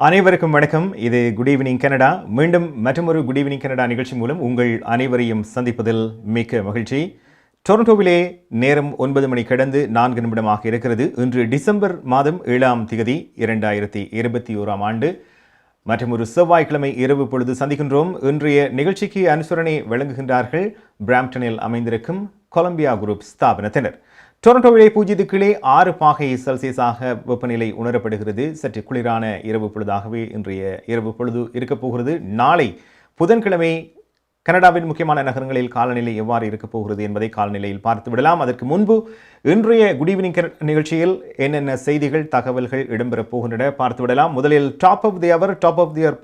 அனைவருக்கும் வணக்கம். இது குட் ஈவினிங் கனடா. மீண்டும் மற்றொரு குட் ஈவினிங் கனடா நிகழ்ச்சி மூலம் உங்கள் அனைவரையும் சந்திப்பதில் மிக்க மகிழ்ச்சி. டொரண்டோவிலே நேரம் 9 மணி கடந்து 4 நிமிடமாக இருக்கிறது. இன்று டிசம்பர் மாதம் 7ஆம் தேதி 2021ஆம் ஆண்டு மற்றும் ஒரு செவ்வாய்க்கிழமை இரவு பொழுது சந்திக்கின்றோம். இன்றைய நிகழ்ச்சிக்கு அனுசரணை வழங்குகின்றார்கள் பிராம்டனில் அமைந்திருக்கும் கொலம்பியா குரூப் ஸ்தாபனத்தினர். டொரண்டோவிலே 0 கீழே 6 பாகை செல்சியஸாக வெப்பநிலை உணரப்படுகிறது. சற்று குளிரான இரவு பொழுதாகவே இன்றைய இரவு பொழுது இருக்கப் போகிறது. நாளை புதன்கிழமை கனடாவின் முக்கியமான நகரங்களில் காலநிலை எவ்வாறு இருக்கப் போகிறது என்பதை காலநிலையில் பார்த்து விடலாம். அதற்கு முன்பு இன்றைய குட் ஈவினிங் நிகழ்ச்சியில் என்னென்ன செய்திகள் தகவல்கள் இடம்பெறப் போகின்றன பார்த்து விடலாம். முதலில் டாப் ஆஃப் தி அவர்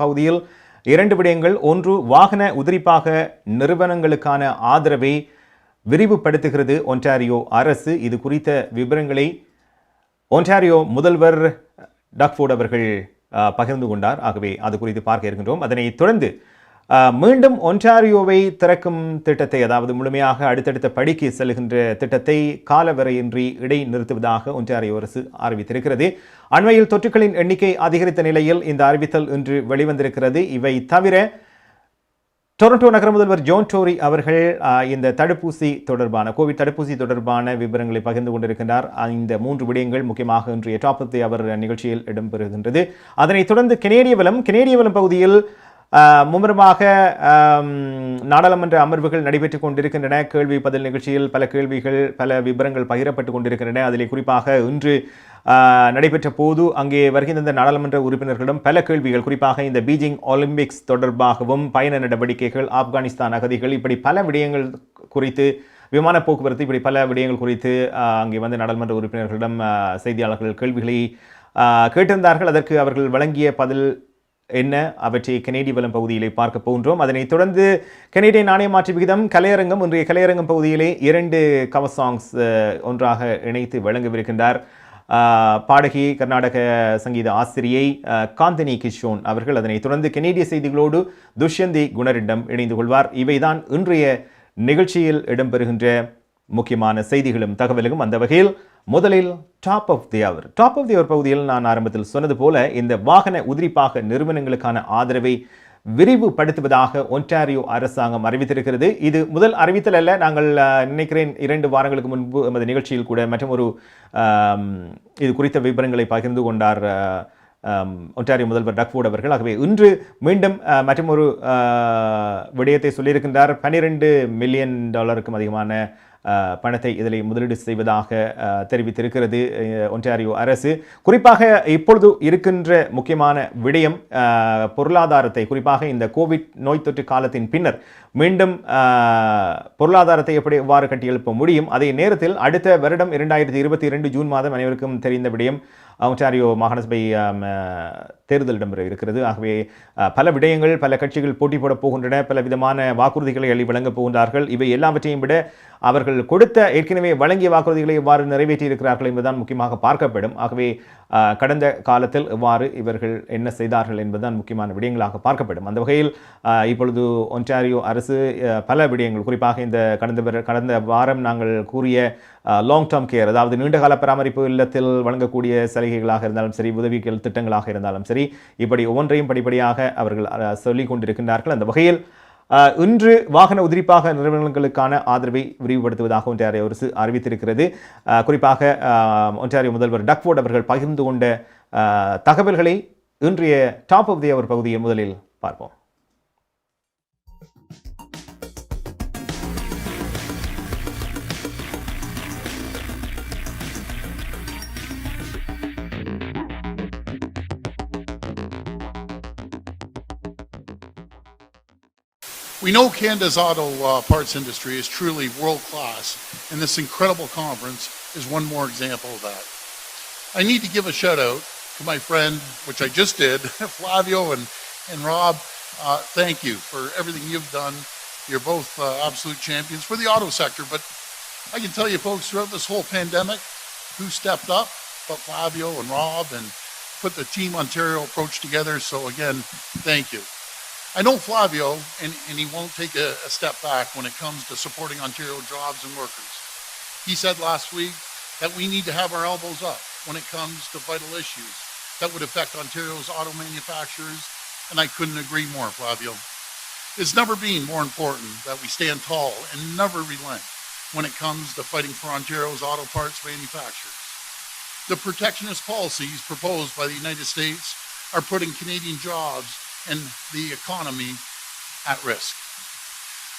பகுதியில் 2 விடயங்கள். ஒன்று, வாகன உதிரிப்பாக நிறுவனங்களுக்கான ஆதரவை விரிவுபடுத்துகிறது ஒன்டாரியோ அரசு. இது குறித்த விவரங்களை ஒன்டாரியோ முதல்வர் டக்ஃபோர்ட் அவர்கள் பகிர்ந்து கொண்டார். ஆகவே அது குறித்து பார்க்க இருக்கின்றோம். அதனை தொடர்ந்து மீண்டும் ஒன்டாரியோவை திறக்கும் திட்டத்தை, அதாவது முழுமையாக அடுத்தடுத்த படிக்கு செல்கின்ற திட்டத்தை காலவரையின்றி இடைநிறுத்துவதாக ஒன்டாரியோ அரசு அறிவித்திருக்கிறது. அண்மையில் தொற்றுக்களின் எண்ணிக்கை அதிகரித்த நிலையில் இந்த அறிவித்தல் இன்று வெளிவந்திருக்கிறது. இவை தவிர டொரண்டோ நகர முதல்வர் ஜோன் டோரி அவர்கள் இந்த கோவிட் தடுப்பூசி தொடர்பான விவரங்களை பகிர்ந்து கொண்டிருக்கின்றார். இந்த 3 விடயங்கள் முக்கியமாக இன்றைய டாப் ஆஃப் தி அவர் நிகழ்ச்சியில் இடம்பெறுகின்றது. அதனைத் தொடர்ந்து கனேடிய வலம் பகுதியில் மும்முரமாக நாடாளுமன்ற அமர்வுகள் நடைபெற்றுக் கொண்டிருக்கின்றன. கேள்வி பதில் நிகழ்ச்சியில் பல கேள்விகள், பல விவரங்கள் பகிரப்பட்டுக் கொண்டிருக்கின்றன. அதிலே குறிப்பாக இன்று நடைபெற்ற போது அங்கே வருகின்ற நாடாளுமன்ற உறுப்பினர்களிடம் பல கேள்விகள், குறிப்பாக இந்த பீஜிங் ஒலிம்பிக்ஸ் தொடர்பாகவும், பயண நடவடிக்கைகள், ஆப்கானிஸ்தான் அகதிகள், இப்படி பல விடயங்கள் குறித்து, விமான போக்குவரத்து, இப்படி பல விடயங்கள் குறித்து அங்கே வந்து நாடாளுமன்ற உறுப்பினர்களிடம் செய்தியாளர்கள் கேள்விகளை கேட்டிருந்தார்கள். அதற்கு அவர்கள் வழங்கிய பதில் என்ன, அவற்றை கனேடிய வலம் பகுதியிலே பார்க்க போகின்றோம். அதனைத் தொடர்ந்து கனேடிய நாணய மாற்று விகிதம் கலையரங்கம், இன்றைய கலையரங்கம் பகுதியிலே 2 கவர் சாங்ஸ் ஒன்றாக இணைத்து வழங்கவிருக்கின்றார் பாடகி, கர்நாடக சங்கீத ஆசிரியை காந்தினி கிஷோன் அவர்கள். அதனைத் தொடர்ந்து கனேடிய செய்திகளோடு துஷ்யந்தி குணரிடம் இணைந்து கொள்வார். இவைதான் இன்றைய நிகழ்ச்சியில் இடம்பெறுகின்ற முக்கியமான செய்திகளும் தகவல்களும். அந்த வகையில் முதலில் டாப் ஆஃப் தி அவர் பகுதியில் நான் ஆரம்பத்தில் சொன்னது போல இந்த வாகன உதிரிப்பாக நிறுவனங்களுக்கான ஆதரவை விரிவுபடுத்துவதாக ஒன்டாரியோ அரசாங்கம் அறிவித்திருக்கிறது. இது முதல் அறிவித்தல் அல்ல. நாங்கள் நினைக்கிறேன் 2 வாரங்களுக்கு முன்பு நமது நிகழ்ச்சியில் கூட மற்றும் ஒரு இது குறித்த விவரங்களை பகிர்ந்து கொண்டார் ஒன்டாரியோ முதல்வர் டக்ஃபோர்ட் அவர்கள். ஆகவே இன்று மீண்டும் மற்றொரு விடயத்தை சொல்லியிருக்கின்றார். $12 மில்லியன் அதிகமான பணத்தை இதில் முதலீடு செய்வதாக தெரிவித்திருக்கிறது ஒன்டாரியோ அரசு. குறிப்பாக இப்பொழுது இருக்கின்ற முக்கியமான விடயம் பொருளாதாரத்தை, குறிப்பாக இந்த கோவிட் நோய் தொற்று காலத்தின் பின்னர் மீண்டும் பொருளாதாரத்தை எவ்வாறு கட்டியெழுப்ப முடியும். அதே நேரத்தில் அடுத்த வருடம் 2022 ஜூன் மாதம் அனைவருக்கும் தெரிந்த விடயம் ஒன்டாரியோ மாகாண சபை தேர்தல் இடம்பெற இருக்கிறது. ஆகவே பல விடயங்கள், பல கட்சிகள் போட்டி போடப் போகின்றன. பல விதமான வாக்குறுதிகளை வழங்கப் போகின்றார்கள். இவை எல்லாவற்றையும் விட அவர்கள் ஏற்கனவே வழங்கிய வாக்குறுதிகளை எவ்வாறு நிறைவேற்றி இருக்கிறார்கள் என்பதுதான் முக்கியமாக பார்க்கப்படும். ஆகவே கடந்த காலத்தில் எவ்வாறு இவர்கள் என்ன செய்தார்கள் என்பதுதான் முக்கியமான விடயங்களாக பார்க்கப்படும். அந்த வகையில் இப்பொழுது ஒன்டாரியோ அரசு பல விடயங்கள், குறிப்பாக இந்த கடந்த வாரம் நாங்கள் கூறிய லாங் டேர்ம் கேர், அதாவது நீண்டகால பராமரிப்பு இல்லத்தில் வழங்கக்கூடிய சலுகைகளாக இருந்தாலும் சரி, உதவிகள் திட்டங்களாக இருந்தாலும் சரி, இப்படி ஒவ்வொன்றையும் படிப்படியாக அவர்கள் சொல்லிக் கொண்டிருக்கின்றார்கள். அந்த வகையில் இன்று வாகன உதிரிப்பாக நிறுவனங்களுக்கான ஆதரவை விரிவுபடுத்துவதாக ஒன்டாரியோ அரசு அறிவித்திருக்கிறது. குறிப்பாக ஒன்டாரியோ முதல்வர் டக்ஃபோர்ட் அவர்கள் பகிர்ந்து கொண்ட தகவல்களை இன்றைய டாப் ஆஃப் தி அவர் பகுதியில் முதலில் பார்ப்போம். We know Canada's auto parts industry is truly world-class, and this incredible conference is one more example of that. I need to give a shout-out to my friend, which I just did, Flavio and Rob. Thank you for everything you've done. You're both absolute champions for the auto sector, but I can tell you folks, throughout this whole pandemic, who stepped up but Flavio and Rob and put the Team Ontario approach together. So again, thank you. I know Flavio, and he won't take a step back when it comes to supporting Ontario jobs and workers. He said last week that we need to have our elbows up when it comes to vital issues that would affect Ontario's auto manufacturers, and I couldn't agree more, Flavio. It's never been more important that we stand tall and never relent when it comes to fighting for Ontario's auto parts manufacturers. The protectionist policies proposed by the United States are putting Canadian jobs and the economy at risk.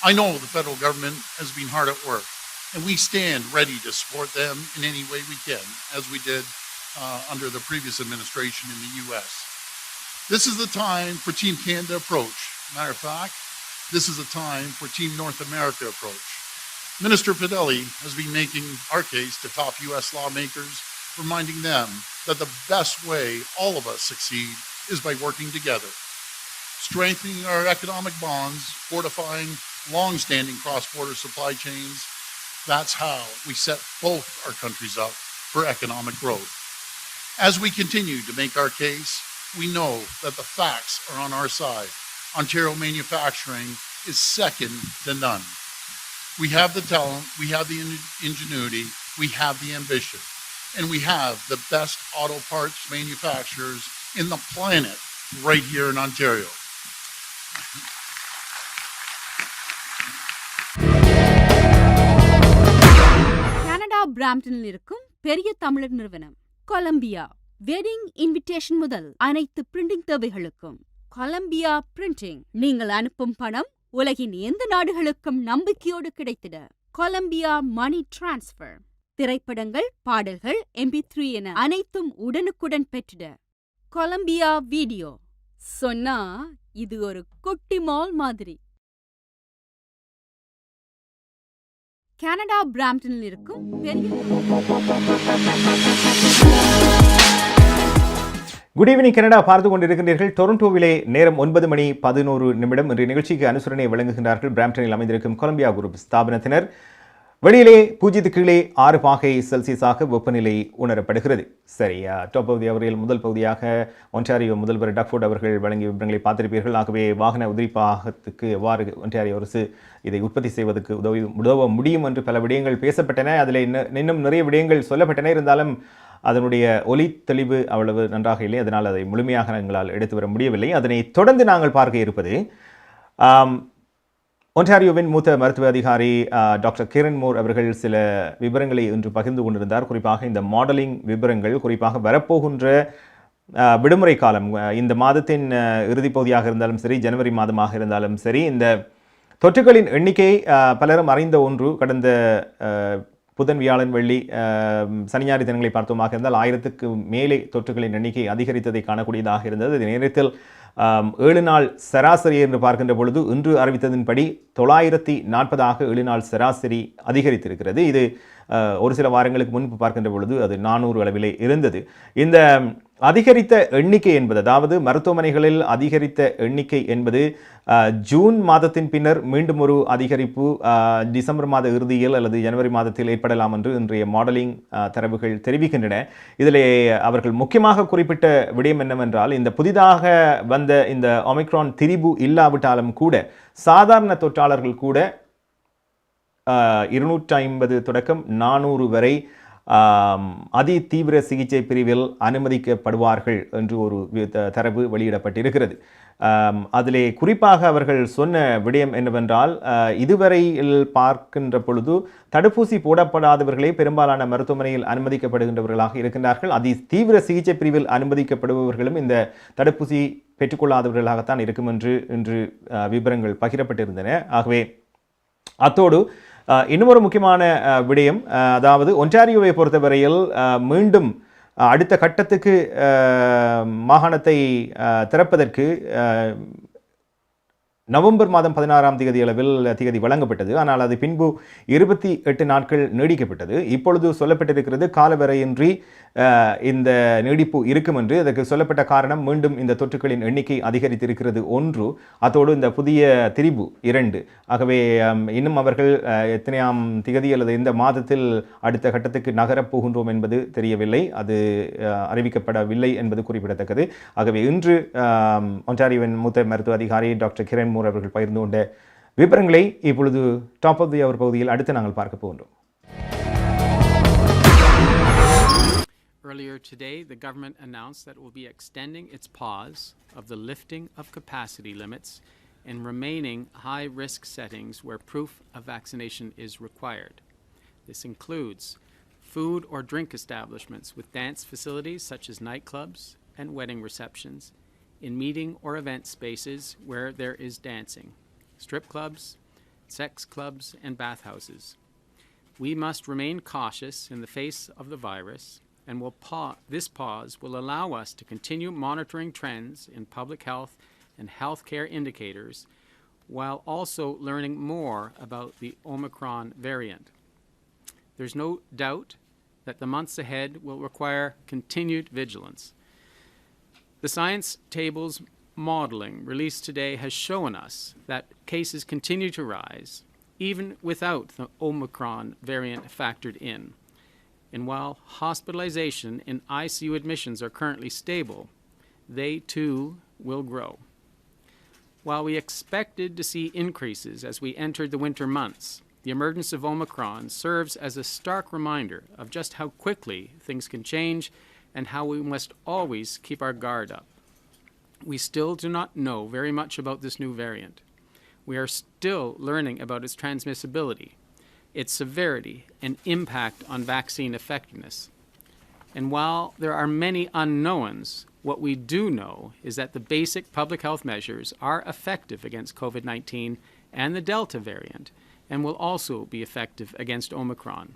I know the federal government has been hard at work, and we stand ready to support them in any way we can, as we did under the previous administration in the U.S. This is the time for Team Canada approach. Matter of fact, this is the time for Team North America approach. Minister Fedeli has been making our case to top U.S. lawmakers, reminding them that the best way all of us succeed is by working together. Strengthening our economic bonds, fortifying long-standing cross-border supply chains, that's how we set both our countries up for economic growth. As we continue to make our case, we know that the facts are on our side. Ontario manufacturing is second to none. We have the talent, we have the ingenuity, we have the ambition, and we have the best auto parts manufacturers in the planet right here in Ontario. Canada பிராம்ப்டனில் இருக்கும் பெரிய தமிழர் நிறுவனம் Colombia wedding invitation முதல் அனைத்து printing தேவைகளுக்கும் Colombia printing. நீங்கள் அனுப்பும் பணம் உலகின் எந்த நாடுகளுக்கும் நம்பிக்கையோடு கிடைத்திட கொலம்பியா மணி டிரான்ஸ்ஃபர். திரைப்படங்கள், பாடல்கள், MP3 என அனைத்தும் உடனுக்குடன் பெற்றிட கொலம்பியா வீடியோ. சொன்னா இது ஒரு குட்டி மால் மாதிரி. கனடா பிராம்ப்டனில் இருக்கும் பெரிய குட் ஈவினிங் கனடா பார்த்து கொண்டிருக்கின்றீர்கள். டொரண்டோவிலே நேரம் 9:11 இன்றைய நிகழ்ச்சிக்கு அனுசரணை வழங்குகின்றார்கள் பிராம்ப்டனில் அமைந்திருக்கும் கொலம்பியா குரூப் ஸ்தாபனத்தினர். வெளியிலே 0 கீழே 6 பாகை செல்சியஸாக வெப்பநிலை உணரப்படுகிறது. சரி, டாப் ஆஃப் தி அவரில் முதல் பகுதியாக ஒன்டாரியோ முதல்வர் டக்ஃபோர்ட் அவர்கள் வழங்கிய விவரங்களை பார்த்திருப்பீர்கள். ஆகவே வாகன உதிரிப்பாகத்துக்கு எவ்வாறு ஒன்டாரியோ அரசு இதை உற்பத்தி செய்வதற்கு உதவ முடியும் என்று பல விடயங்கள் பேசப்பட்டன. அதில் இன்னும் நிறைய விடயங்கள் சொல்லப்பட்டன. இருந்தாலும் அதனுடைய ஒலி தெளிவு அவ்வளவு நன்றாக இல்லை. அதனால் அதை முழுமையாக எங்களால் எடுத்து வர முடியவில்லை. அதனை தொடர்ந்து நாங்கள் பார்க்க இருப்பது ஒன்டாரியோவின் மூத்த மருத்துவ அதிகாரி டாக்டர் கீரன் மோர் அவர்கள் சில விவரங்களை இன்று பகிர்ந்து கொண்டிருந்தார். குறிப்பாக இந்த மாடலிங் விவரங்கள், குறிப்பாக வரப்போகின்ற விடுமுறை காலம், இந்த மாதத்தின் இறுதிப் பகுதியாக இருந்தாலும் சரி, ஜனவரி மாதமாக இருந்தாலும் சரி, இந்த தொற்றுகளின் எண்ணிக்கை பலரும் அறிந்த ஒன்று. கடந்த புதன், வியாழன், வெள்ளி, சனி, ஞாயிறு தினங்களை பார்த்தோமாக இருந்தால் 1000க்கு மேலே தொற்றுகளின் எண்ணிக்கை அதிகரித்ததை காணக்கூடியதாக இருந்தது. அதே நேரத்தில் 7 நாள் சராசரி என்று பார்க்கின்ற பொழுது இன்று அறிவித்ததின்படி 940 7 நாள் சராசரி அதிகரித்திருக்கிறது. இது ஒரு சில வாரங்களுக்கு முன்பு பார்க்கின்ற பொழுது அது 400 அளவிலே இருந்தது. இந்த அதிகரித்த எண்ணிக்கை என்பது, அதாவது மருத்துவமனைகளில் அதிகரித்த எண்ணிக்கை என்பது ஜூன் மாதத்தின் பின்னர் மீண்டும் ஒரு அதிகரிப்பு டிசம்பர் மாத இறுதியில் அல்லது ஜனவரி மாதத்தில் ஏற்படலாம் என்று இன்றைய மாடலிங் தரவுகள் தெரிவிக்கின்றன. இதில் அவர்கள் முக்கியமாக குறிப்பிட்ட விடயம் என்னவென்றால், இந்த புதிதாக வந்த இந்த ஒமிக்ரான் திரிபு இல்லாவிட்டாலும் கூட சாதாரண தொற்றாளர்கள் கூட 250 தொடக்கம் 400 வரை அதி தீவிர சிகிச்சை பிரிவில் அனுமதிக்கப்படுவார்கள் என்று ஒரு தரவு வெளியிடப்பட்டிருக்கிறது. அதிலே குறிப்பாக அவர்கள் சொன்ன விடயம் என்னவென்றால், இதுவரையில் பார்க்கின்ற பொழுது தடுப்பூசி போடப்படாதவர்களே பெரும்பாலான மருத்துவமனையில் அனுமதிக்கப்படுகின்றவர்களாக இருக்கின்றார்கள். அதி தீவிர சிகிச்சை பிரிவில் அனுமதிக்கப்படுபவர்களும் இந்த தடுப்பூசி பெற்றுக்கொள்ளாதவர்களாகத்தான் இருக்கும் என்று இன்று விவரங்கள் பகிரப்பட்டிருந்தன. ஆகவே அத்தோடு இன்னும் முக்கியமான விடயம், அதாவது ஒன்டாரியோவை பொறுத்தவரையில் மீண்டும் அடுத்த கட்டத்துக்கு மாகாணத்தை திறப்பதற்கு நவம்பர் மாதம் 16ஆம் தேதி வழங்கப்பட்டது. ஆனால் அது பின்பு 28 நாட்கள் நீடிக்கப்பட்டது. இப்பொழுது சொல்லப்பட்டிருக்கிறது காலவரையின்றி இந்த நீடிப்பு இருக்கும் என்று. அதற்கு சொல்லப்பட்ட காரணம், மீண்டும் இந்த தொற்றுகளின் எண்ணிக்கை அதிகரித்திருக்கிறது ஒன்று, அதோடு இந்த புதிய திரிபு 2. ஆகவே இன்னும் அவர்கள் எத்தனையாம் தேதி அல்லது எந்த மாதத்தில் அடுத்த கட்டத்துக்கு நகரப் போகின்றோம் என்பது தெரியவில்லை. அது அறிவிக்கப்படவில்லை என்பது குறிப்பிடத்தக்கது. ஆகவே இன்று ஒன்டாரியோவின் மூத்த மருத்துவ அதிகாரி டாக்டர் கிரண் மூர் அவர்கள் பகிர்ந்து கொண்ட விவரங்களை இப்பொழுது டாப் ஆஃப் தி அவர் பகுதியில் அடுத்து நாங்கள் பார்க்க போகின்றோம். Earlier today, the government announced that it will be extending its pause of the lifting of capacity limits in remaining high-risk settings where proof of vaccination is required. This includes food or drink establishments with dance facilities such as nightclubs and wedding receptions, in meeting or event spaces where there is dancing, strip clubs, sex clubs, and bathhouses. We must remain cautious in the face of the virus, and this pause will allow us to continue monitoring trends in public health and healthcare indicators while also learning more about the Omicron variant. There's no doubt that the months ahead will require continued vigilance. The science tables modeling released today has shown us that cases continue to rise, even without the Omicron variant factored in. And while hospitalization and ICU admissions are currently stable, they too will grow. While we expected to see increases as we entered the winter months, the emergence of Omicron serves as a stark reminder of just how quickly things can change and how we must always keep our guard up. We still do not know very much about this new variant. We are still learning about its transmissibility, its severity, and impact on vaccine effectiveness. And while there are many unknowns, what we do know is that the basic public health measures are effective against COVID-19 and the Delta variant, and will also be effective against Omicron.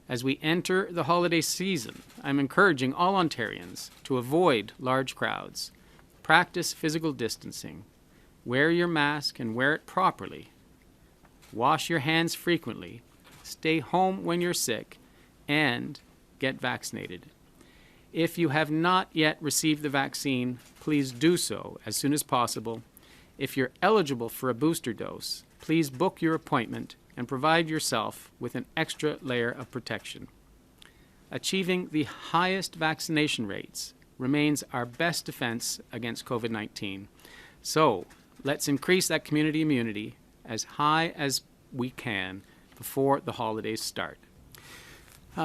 As we enter the holiday season, I'm encouraging all Ontarians to avoid large crowds, practice physical distancing, wear your mask and wear it properly, wash your hands frequently, stay home when you're sick, and get vaccinated. If you have not yet received the vaccine, please do so as soon as possible. If you're eligible for a booster dose, please book your appointment and provide yourself with an extra layer of protection. Achieving the highest vaccination rates remains our best defense against COVID-19. So let's increase that community immunity as high as we can before the holidays start.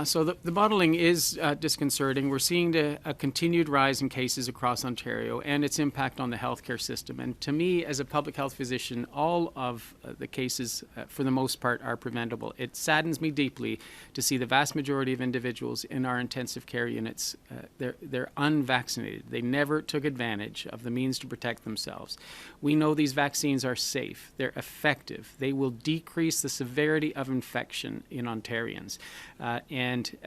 So the modeling is disconcerting. We're seeing a continued rise in cases across Ontario and its impact on the healthcare system. And to me, as a public health physician, all of the cases, for the most part, are preventable. It saddens me deeply to see the vast majority of individuals in our intensive care units, they're unvaccinated. They never took advantage of the means to protect themselves. We know these vaccines are safe. They're effective. They will decrease the severity of infection in Ontarians. And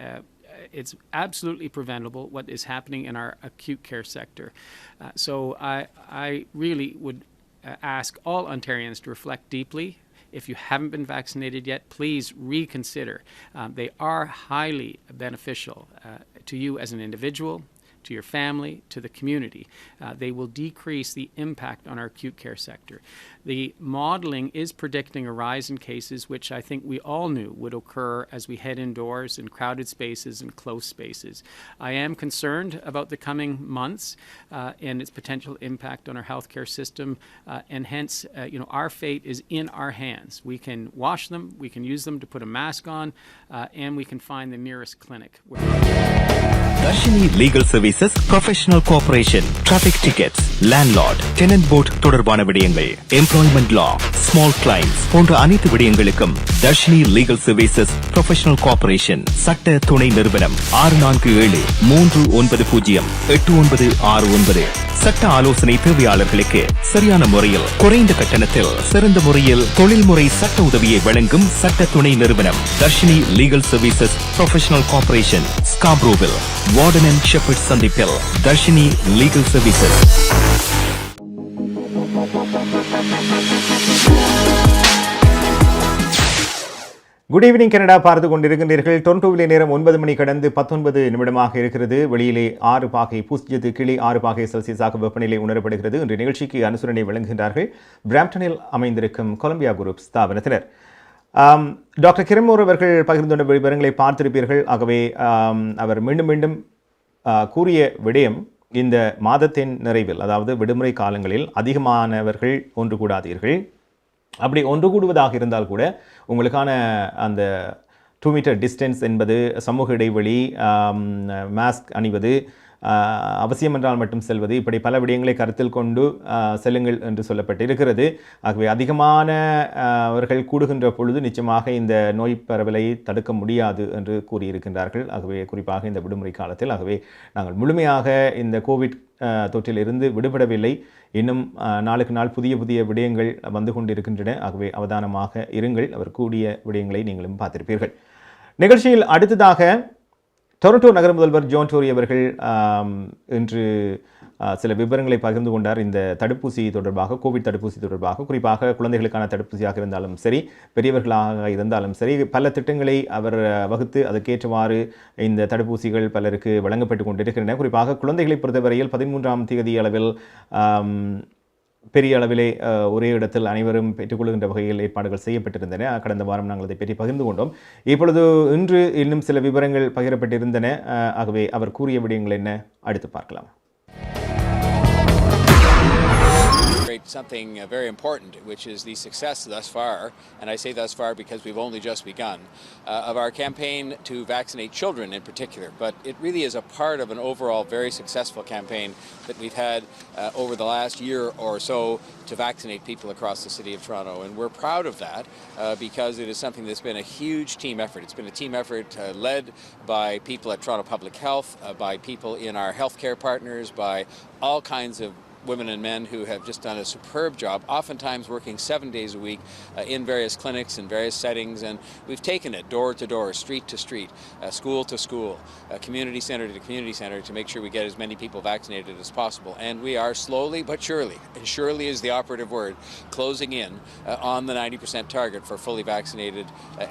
it's absolutely preventable what is happening in our acute care sector. So I really would ask all Ontarians to reflect deeply. If you haven't been vaccinated yet, please reconsider. They are highly beneficial to you as an individual, to your family, to the community. They will decrease the impact on our acute care sector. The modeling is predicting a rise in cases, which I think we all knew would occur as we head indoors in crowded spaces and close spaces. I am concerned about the coming months and its potential impact on our healthcare system, and hence, our fate is in our hands. We can wash them, we can use them to put a mask on, and we can find the nearest clinic. Darshini Legal Services Professional Corporation, Traffic Tickets, Landlord, Tenant Board தொடர்பான விடயங்கள், Employment Law, Small Clients போன்ற அனைத்து விடயங்களுக்கும் Darshini Legal Services Professional Corporation சட்ட துணை நிறுவனம் 647-390-8969. சட்ட ஆலோசனை தேவையாளர்களுக்கு சரியான முறையில் குறைந்த கட்டணத்தில் சிறந்த முறையில் தொழில்முறை சட்ட உதவியை வழங்கும் சட்ட துணை நிறுவனம் Darshini Legal Services Professional Corporation, Scarborough, Warden and Shepherd சந்திப்பில் Darshini Legal Services. Good evening Canada பார்த்து கொண்டிருக்கின்றீர்கள். டொரண்டோவிலே நேரம் 9 மணி கடந்து 19 நிமிடமாக இருக்கிறது. வெளியிலே 6 பாகை பூஜ்ஜியத்து கீழே 6 பாகை செல்சியஸாக வெப்பநிலை உணரப்படுகிறது. இன்று நிகழ்ச்சிக்கு அனுசரணை வழங்குகின்றார்கள் பிராம்டனில் அமைந்திருக்கும் கொலம்பியா குரூப் ஸ்தாபனத்தினர். டாக்டர் கிரமோர் அவர்கள் பகிர்ந்துள்ள விவரங்களை பார்த்திருப்பீர்கள். ஆகவே அவர் மீண்டும் மீண்டும் கூறிய விடயம், இந்த மாதத்தின் நிறைவில், அதாவது விடுமுறை காலங்களில் அதிகமானவர்கள் ஒன்று கூடாதீர்கள். அப்படி ஒன்று கூடுவதாக இருந்தால் கூட உங்களுக்கான அந்த 2 மீட்டர் டிஸ்டன்ஸ் என்பது, சமூக இடைவெளி, மாஸ்க் அணிவது, அவசியம் என்றால் மட்டும் செல்வது, இப்படி பல விடயங்களை கருத்தில் கொண்டு செல்லுங்கள் என்று சொல்லப்பட்டிருக்கிறது. ஆகவே அதிகமான அவர்கள் கூடுகின்ற பொழுது நிச்சயமாக இந்த நோய் பரவலை தடுக்க முடியாது என்று கூறியிருக்கின்றார்கள். ஆகவே குறிப்பாக இந்த விடுமுறை காலத்தில் ஆகவே நாங்கள் முழுமையாக இந்த கோவிட் தொற்றிலிருந்து விடுபடவில்லை. இன்னும் நாளுக்கு நாள் புதிய புதிய விடயங்கள் வந்து கொண்டிருக்கின்றன. ஆகவே அவதானமாக இருங்கள். அவர் கூடிய விடயங்களை நீங்களும் பார்த்திருப்பீர்கள். நிகழ்ச்சியில் அடுத்ததாக டொரண்டோ நகர முதல்வர் ஜான் டோரி அவர்கள் இன்று சில விவரங்களை பகிர்ந்து கொண்டார். இந்த தடுப்பூசி தொடர்பாக, கோவிட் தடுப்பூசி தொடர்பாக, குறிப்பாக குழந்தைகளுக்கான தடுப்பூசியாக இருந்தாலும் சரி, பெரியவர்களாக இருந்தாலும் சரி, பல திட்டங்களை அவர் வகுத்து அதற்கேற்றவாறு இந்த தடுப்பூசிகள் பலருக்கு வழங்கப்பட்டு கொண்டிருக்கின்றன. குறிப்பாக குழந்தைகளை பொறுத்தவரையில் 13ஆம் தேதி அளவில் பெரிய அளவிலே ஒரே இடத்தில் அனைவரும் பெற்றுக்கொள்கின்ற வகையில் ஏற்பாடுகள் செய்யப்பட்டிருந்தன. கடந்த வாரம் நாங்கள் அதை பற்றி பகிர்ந்து கொண்டோம். இப்பொழுது இன்று இன்னும் சில விவரங்கள் பகிரப்பட்டிருந்தன. ஆகவே அவர் கூறிய விடயங்கள் என்ன, அடுத்து பார்க்கலாம். Something very important, which is the success thus far, and I say thus far because we've only just begun, of our campaign to vaccinate children in particular. But it really is a part of an overall very successful campaign that we've had over the last year or so to vaccinate people across the city of Toronto. And we're proud of that because it is something that's been a huge team effort. It's been a team effort led by people at Toronto Public Health, by people in our healthcare partners, by all kinds of women and men who have just done a superb job, oftentimes working 7 days a week in various clinics and various settings, and we've taken it door to door, street to street, school to school, community center to community center to make sure we get as many people vaccinated as possible. And we are slowly but surely, and surely is the operative word, closing in on the 90% target for fully vaccinated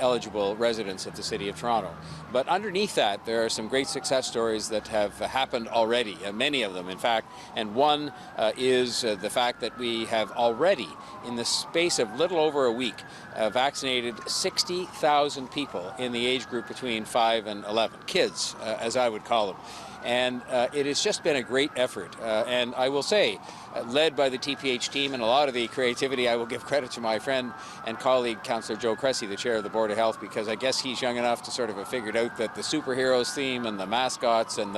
eligible residents of the city of Toronto. But underneath that, there are some great success stories that have happened already, many of them in fact, and one is the fact that we have already, in the space of little over a week, vaccinated 60,000 people in the age group between 5 and 11, kids, as I would call them. And it has just been a great effort. And I will say, led by the TPH team, and a lot of the creativity, I will give credit to my friend and colleague, Councillor Joe Cressy, the chair of the Board of Health, because I guess he's young enough to sort of have figured out that the superheroes theme and the mascots and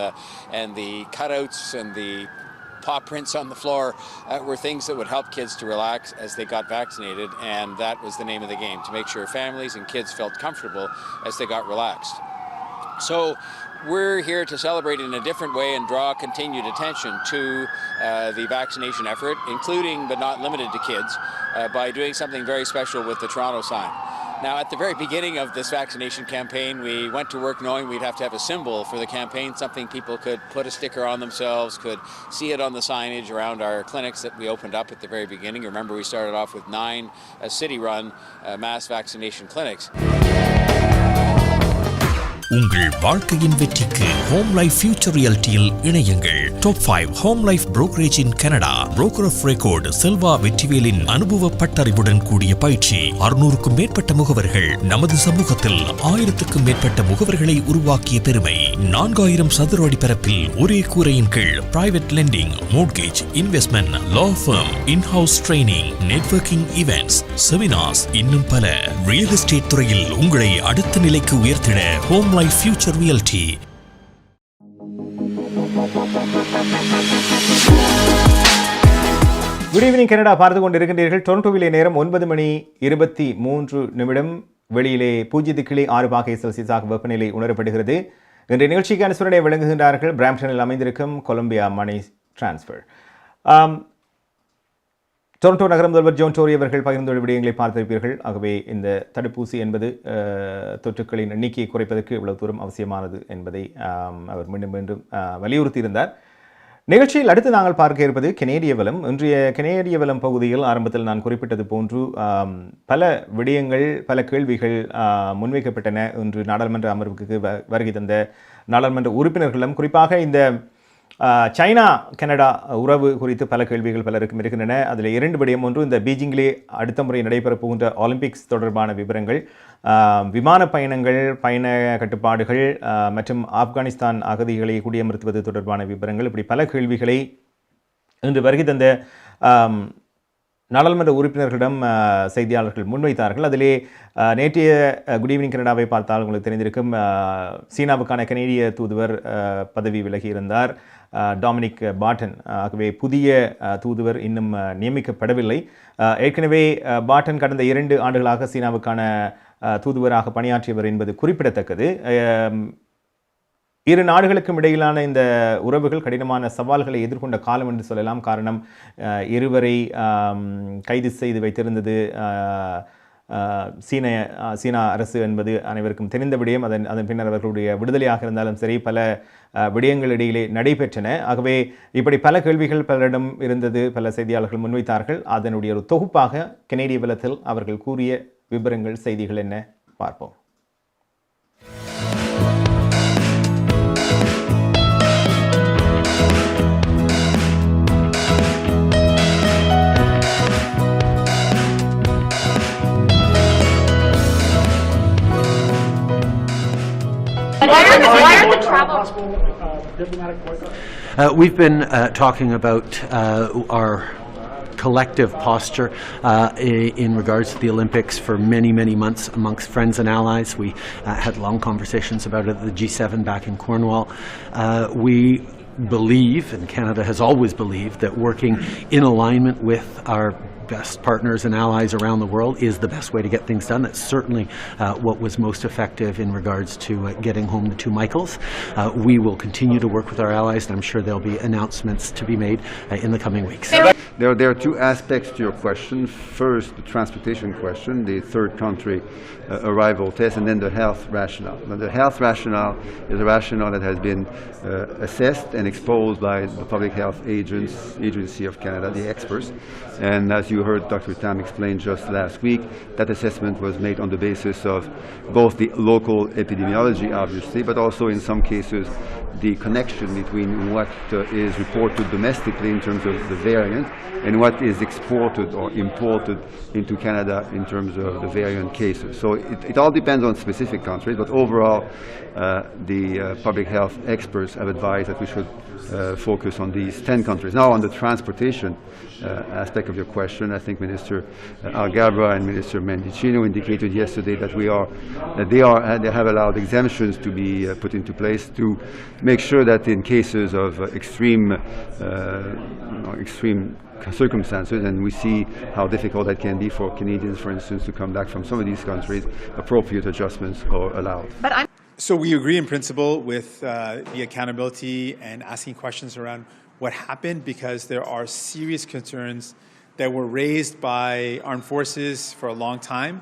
the cutouts and the paw prints on the floor were things that would help kids to relax as they got vaccinated, and that was the name of the game, to make sure families and kids felt comfortable as they got relaxed. So we're here to celebrate in a different way and draw continued attention to the vaccination effort, including but not limited to kids, by doing something very special with the Toronto sign. Now, at the very beginning of this vaccination campaign, we went to work knowing we'd have to have a symbol for the campaign, something people could put a sticker on themselves, could see it on the signage around our clinics that we opened up at the very beginning. Remember, we started off with 9 city-run mass vaccination clinics. உங்கள் வாழ்க்கையின் வெற்றிக்கு home life future ரியாலிட்டியில் இணையுங்கள். Top 5 home life brokerage in Canada. Broker of record Selva வெற்றிவேலின் அனுபவ பட்டறிவுடன் கூடிய பயிற்சி. 600க்கும் மேற்பட்ட முகவர்கள். நமது சமூகத்தில் 1000க்கும் மேற்பட்ட முகவர்களை உருவாக்கிய பெருமை. 4000 சதுர அடி பரப்பில் ஒரே கூரையின் கீழ் private lending, mortgage, investment, law firm, in house training, networking events, seminars, இன்னும் பல. ரியல் எஸ்டேட் துறையில் உங்களை அடுத்த நிலைக்கு உயர்த்திட home life future reality. Good evening Canada பார்த்து கொண்டிருக்கின்றீர்கள். டொரண்டோவிலே நேரம் 9:23. வெளியிலே 0°6 வெப்பநிலை உணரப்படுகிறது. இன்றைய நிகழ்ச்சிக்கு அனுசரணை வழங்குகின்றார்கள் பிராம்ப்டனில் அமைந்திருக்கும் கொலம்பியா மணி டிரான்ஸ்ஃபர். டொரண்டோ நகர முதல்வர் ஜான் டோரி அவர்கள் பகிர்ந்துள்ள விடயங்களை பார்த்திருப்பீர்கள். ஆகவே இந்த தடுப்பூசி என்பது தொற்றுக்களின் எண்ணிக்கையை குறைப்பதற்கு இவ்வளவு தூரம் அவசியமானது என்பதை அவர் மீண்டும் மீண்டும் வலியுறுத்தியிருந்தார். நிகழ்ச்சியில் அடுத்து நாங்கள் பார்க்க இருப்பது கெனேடிய வலம். இன்றைய கெனேடிய வலம் பகுதியில் ஆரம்பத்தில் நான் குறிப்பிட்டது போன்று பல விடயங்கள், பல கேள்விகள் முன்வைக்கப்பட்டன. இன்று நாடாளுமன்ற அமர்வுக்கு வருகை தந்த நாடாளுமன்ற உறுப்பினர்களும் குறிப்பாக இந்த சைனா கனடா உறவு குறித்து பல கேள்விகள் பலருக்கும் இருக்கின்றன. அதில் 2 விடயம். ஒன்று, இந்த பீஜிங்கிலே அடுத்த முறை நடைபெறப் போகின்ற ஒலிம்பிக்ஸ் தொடர்பான விவரங்கள், விமான பயணங்கள், பயண கட்டுப்பாடுகள் மற்றும் ஆப்கானிஸ்தான் அகதிகளை குடியமர்த்துவது தொடர்பான விவரங்கள், இப்படி பல கேள்விகளை இன்று வருகை தந்த நாடாளுமன்ற உறுப்பினர்களிடம் செய்தியாளர்கள் முன்வைத்தார்கள். அதிலே நேற்றைய குட் ஈவினிங் கனடாவை பார்த்தால் உங்களுக்கு தெரிந்திருக்கும், சீனாவுக்கான கனேடிய தூதுவர் பதவி விலகியிருந்தார், டாமினிக் பாட்டன். ஆகவே புதிய தூதுவர் இன்னும் நியமிக்கப்படவில்லை. ஏற்கனவே பாட்டன் கடந்த 2 ஆண்டுகளாக சீனாவுக்கான தூதுவராக பணியாற்றியவர் என்பது குறிப்பிடத்தக்கது. இரு நாடுகளுக்கும் இடையிலான இந்த உறவுகள் கடினமான சவால்களை எதிர்கொண்ட காலம் என்று சொல்லலாம். காரணம், இருவரை கைது செய்து வைத்திருந்தது சீனா அரசு என்பது அனைவருக்கும் தெரிந்த விடயம். அதன் பின்னர் அவர்களுடைய விடுதலையாக இருந்தாலும் சரி, பல விடயங்கள் இடையிலே நடைபெற்றன. ஆகவே இப்படி பல கேள்விகள் பலரிடம் இருந்தது, பல செய்தியாளர்கள் முன்வைத்தார்கள். அதனுடைய ஒரு தொகுப்பாக கனேடிய வலத்தில் அவர்கள் கூறிய விபரங்கள், செய்திகள் என்ன பார்ப்போம். We've been talking about our collective posture in regards to the Olympics for many, many months amongst friends and allies. We had long conversations about it at the G7 back in Cornwall. We believe, and Canada has always believed, that working in alignment with our best partners and allies around the world is the best way to get things done. That's certainly what was most effective in regards to getting home the 2 Michaels. We will continue to work with our allies, and I'm sure there'll be announcements to be made in the coming weeks. There are 2 aspects to your question. First, the transportation question, the third country arrival test, and then the health rationale. Now, the health rationale is a rationale that has been assessed and exposed by the Public Health Agency of Canada, the experts. And as you heard Dr. Tam explain just last week, that assessment was made on the basis of both the local epidemiology, obviously, but also in some cases the connection between what is reported domestically in terms of the variant and what is exported or imported into Canada in terms of the variant cases. So it all depends on specific countries, but overall the public health experts have advised that we should focus on these 10 countries. Now, on the transportation aspect of your question, I think Minister Algabra and Minister Mendicino indicated yesterday that they have allowed exemptions to be put into place to make sure that in cases of extreme circumstances, and we see how difficult that can be for Canadians, for instance, to come back from some of these countries, appropriate adjustments are allowed. So we agree in principle with the accountability and asking questions around what happened, because there are serious concerns that were raised by armed forces for a long time,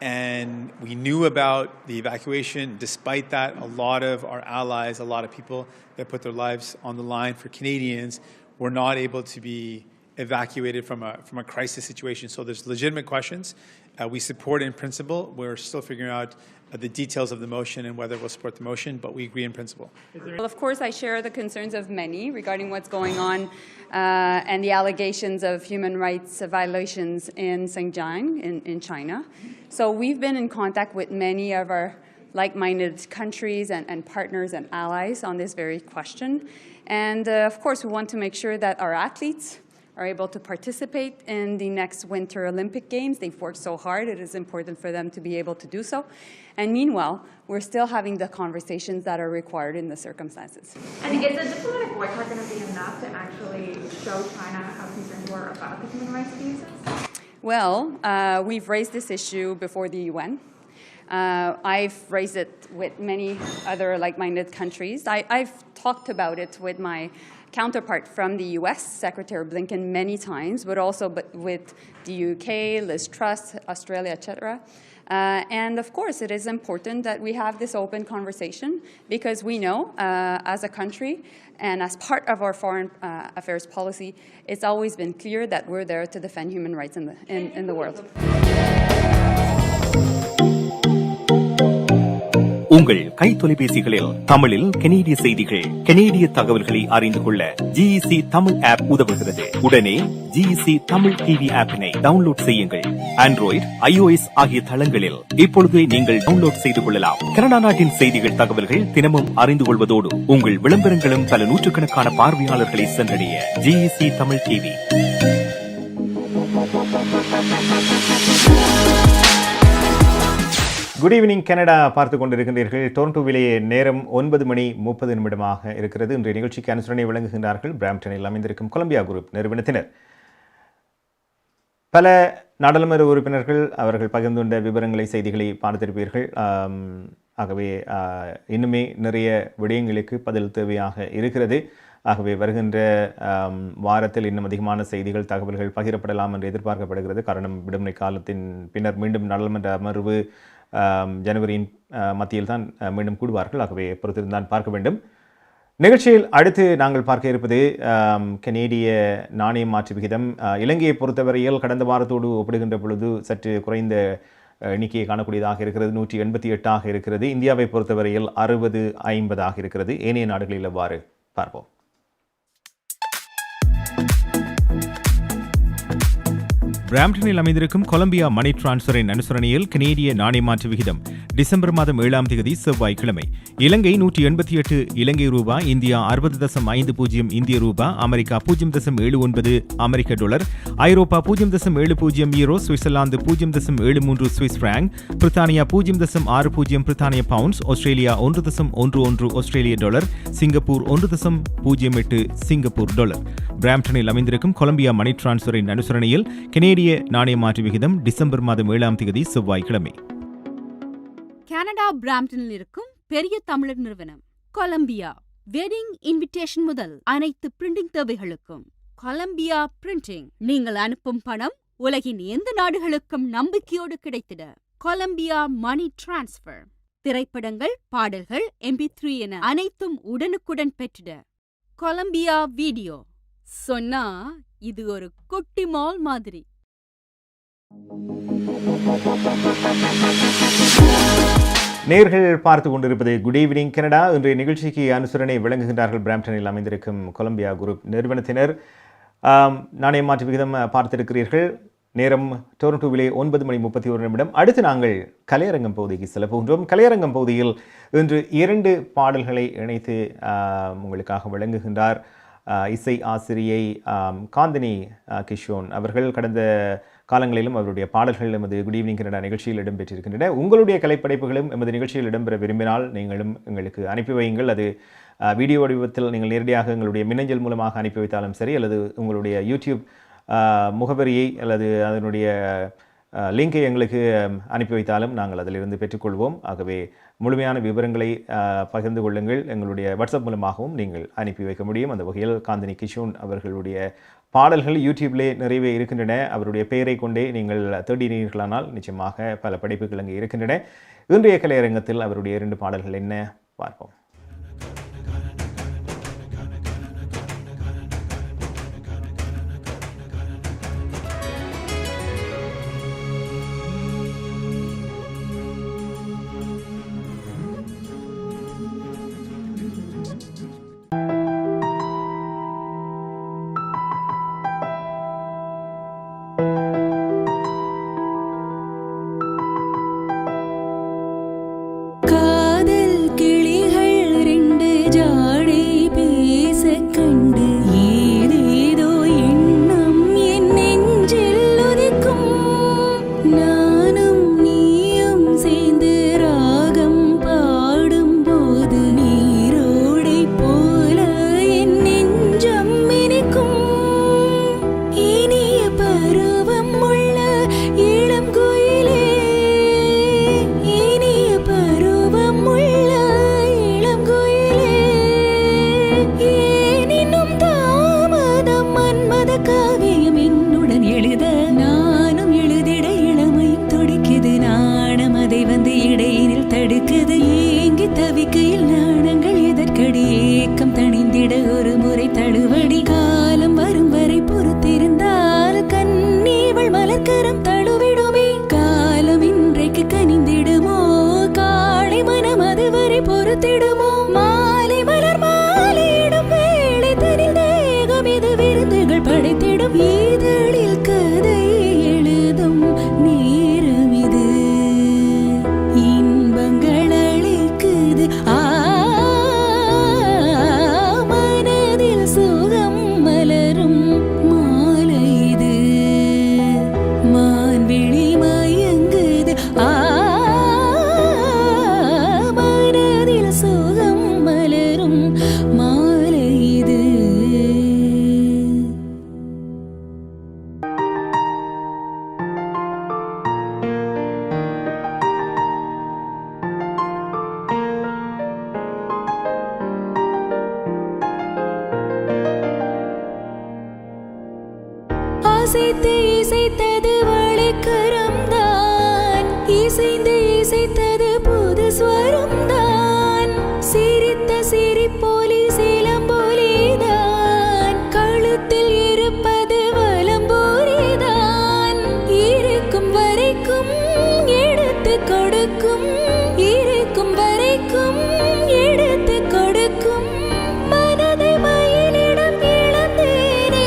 and we knew about the evacuation. Despite that, a lot of our allies, a lot of people that put their lives on the line for Canadians, were not able to be evacuated from a crisis situation. So there's legitimate questions. We support it in principle. We're still figuring out the details of the motion and whether we'll support the motion, but we agree in principle. Well, of course, I share the concerns of many regarding what's going on and the allegations of human rights violations in Xinjiang in China. So we've been in contact with many of our like-minded countries and partners and allies on this very question. And of course, we want to make sure that our athletes are able to participate in the next Winter Olympic Games. They've worked so hard. It is important for them to be able to do so. And meanwhile, we're still having the conversations that are required in the circumstances. And is the diplomatic boycott going to be enough to actually show China how concerned you are about the human rights abuses? Well, we've raised this issue before the UN. I've raised it with many other like-minded countries. I've talked about it with my counterpart from the US, Secretary Blinken, many times, but also with the UK, Liz Truss, Australia, etc. And of course, it is important that we have this open conversation, because we know as a country and as part of our foreign affairs policy, it's always been clear that we're there to defend human rights in the world. உங்கள் கை தொலைபேசிகளில் தமிழில் கனேடிய செய்திகள், கனேடிய தகவல்களை அறிந்து கொள்ள GEC Tamil app உதவுகிறது. உடனே GEC தமிழ் டிவி ஆப்பினை டவுன்லோட் செய்யுங்கள். ஆண்ட்ராய்டு, iOS ஆகிய தளங்களில் இப்பொழுதே நீங்கள் டவுன்லோட் செய்து கொள்ளலாம். கனடா நாட்டின் செய்திகள், தகவல்கள் தினமும் அறிந்து கொள்வதோடு உங்கள் விளம்பரங்களும் பல நூற்றுக்கணக்கான பார்வையாளர்களை சென்றடைய GEC Tamil TV. Good evening Canada பார்த்து கொண்டிருக்கின்றீர்கள். டொரண்டோவிலே நேரம் 9:30 இருக்கிறது. இன்றைய நிகழ்ச்சிக்கு அனுசரணை வழங்குகின்றார்கள் பிராம்டனில் அமைந்திருக்கும் கொலம்பியா குரூப் நிறுவனத்தினர். பல நாடாளுமன்ற உறுப்பினர்கள் அவர்கள் பகிர்ந்துள்ள விவரங்களை, செய்திகளை பார்த்திருப்பீர்கள். ஆகவே இன்னுமே நிறைய விடயங்களுக்கு பதில் தேவையாக இருக்கிறது. ஆகவே வருகின்ற வாரத்தில் இன்னும் அதிகமான செய்திகள், தகவல்கள் பகிரப்படலாம் என்று எதிர்பார்க்கப்படுகிறது. காரணம், விடுமுறை காலத்தின் பின்னர் மீண்டும் நாடாளுமன்ற அமர்வு ஜனவரியின் மத்தியில் தான் மீண்டும் கூடுவார்கள். ஆகவே பொறுத்திருந்தான் பார்க்க வேண்டும். நிகழ்ச்சியில் அடுத்து நாங்கள் பார்க்க இருப்பது கனேடிய நாணய மாற்று விகிதம். இலங்கையை பொறுத்தவரையில் கடந்த வாரத்தோடு ஒப்பிடுகின்ற பொழுது சற்று குறைந்த எண்ணிக்கையை காணக்கூடியதாக இருக்கிறது. 188 இருக்கிறது. இந்தியாவை பொறுத்தவரையில் 60-50 இருக்கிறது. ஏனைய நாடுகளில் எவ்வாறு பார்ப்போம். பிராம்டனில் அமைந்திருக்கும் கொலம்பியா மணி டிரான்ஸ்ஃபரின் அனுசரணையில் கனேடிய நாணய மாற்று விகிதம் டிசம்பர் மாதம் 7ஆம் தேதி செவ்வாய்க்கிழமை இலங்கை 188 இலங்கை ரூபா, இந்தியா 60.50 இந்திய ரூபா, அமெரிக்கா 0.79 அமெரிக்க டாலர், ஐரோப்பா 0.70 யூரோ, சுவிட்சர்லாந்து 0.73 சுவிஸ் பிராங்க், பிரித்தானியா 0.60 பிரித்தானிய பவுண்ட்ஸ், ஆஸ்திரேலியா 1.11 ஆஸ்திரேலிய டாலர், சிங்கப்பூர் 1.08 சிங்கப்பூர் டாலர். பிராம்டனில் அமைந்திருக்கும் கொலம்பியா மணி டிரான்ஸ்ஃபரின் அனுசரணையில் கனேடிய நாணய மாற்று விகிதம் டிசம்பர் மாதம் 7ஆம் தேதி செவ்வாய்க்கிழமை. கனடா பிராம்டனில் இருக்கும் பெரிய தமிழர் நிறுவனம் கொலம்பியா. வெட்டிங் இன்விடேஷன் முதல் அனைத்து பிரிண்டிங் தேவைகளுக்கும் கொலம்பியா பிரிண்டிங். நீங்கள் அனுப்பும் பணம் உலகின் எந்த நாடுகளுக்கும் நம்பிக்கையோடு கிடைத்திட கொலம்பியா மணி டிரான்ஸ்ஃபர். திரைப்படங்கள், பாடல்கள், MP3 என அனைத்தும் உடனுக்குடன் பெற்றிட கொலம்பியா வீடியோ. சொன்னா இது ஒரு குட்டி மால் மாதிரி. நேர்கள் பார்த்து கொண்டிருப்பது குட் ஈவினிங் கனடா. இன்றைய நிகழ்ச்சிக்கு அனுசரணை வழங்குகின்றார்கள் பிராம்டனில் அமைந்திருக்கும் கொலம்பியா குரூப் நிறுவனத்தினர். நாணய மாற்று விகிதம் பார்த்திருக்கிறீர்கள். நேரம் டொரண்டோவிலே 9:31. அடுத்து நாங்கள் கலையரங்கம் பகுதிக்கு செல்ல போகின்றோம். கலையரங்கம் பகுதியில் இன்று 2 பாடல்களை இணைத்து உங்களுக்காக வழங்குகின்றார் இசை ஆசிரியை காந்தினி கிஷோன் அவர்கள். கடந்த காலங்களிலும் அவருடைய பாடல்கள் எமது குட் ஈவினிங் கனடா நிகழ்ச்சியில் இடம்பெற்றிருக்கின்றன. உங்களுடைய கலைப்படைப்புகளும் எமது நிகழ்ச்சியில் இடம்பெற விரும்பினால் நீங்களும் எங்களுக்கு அனுப்பி வையுங்கள். அது வீடியோ வடிவத்தில் நீங்கள் நேரடியாக எங்களுடைய மின்னஞ்சல் மூலமாக அனுப்பி வைத்தாலும் சரி, அல்லது உங்களுடைய யூடியூப் முகவரியை அல்லது அதனுடைய லிங்கை எங்களுக்கு அனுப்பி வைத்தாலும் நாங்கள் அதிலிருந்து பெற்றுக்கொள்வோம். ஆகவே முழுமையான விவரங்களை பகிர்ந்து கொள்ளுங்கள். எங்களுடைய வாட்ஸ்அப் மூலமாகவும் நீங்கள் அனுப்பி வைக்க முடியும். அந்த வகையில் காந்தினி கிஷோன் அவர்களுடைய பாடல்கள் யூடியூப்லே நிறைவே இருக்கின்றன. அவருடைய பெயரை கொண்டே நீங்கள் தேடினீர்களானால் நிச்சயமாக பல படைப்புகள் அங்கே இருக்கின்றன. இன்றைய கலையரங்கத்தில் அவருடைய 2 பாடல்கள் என்ன பார்ப்போம். அசைத்து இசைத்தது வளைக்கரம்தான், இசைந்து இசைத்தது புது ஸ்வரம்தான், சிரித்த சிரிப்போலி சிலம்போலிதான், கழுத்தில் இருப்பது வலம்போலிதான், இருக்கும் வரைக்கும் எடுத்து கொடுக்கும், இருக்கும் வரைக்கும் எடுத்து கொடுக்கும், மனதை மயிலிடம் இழந்தேனே,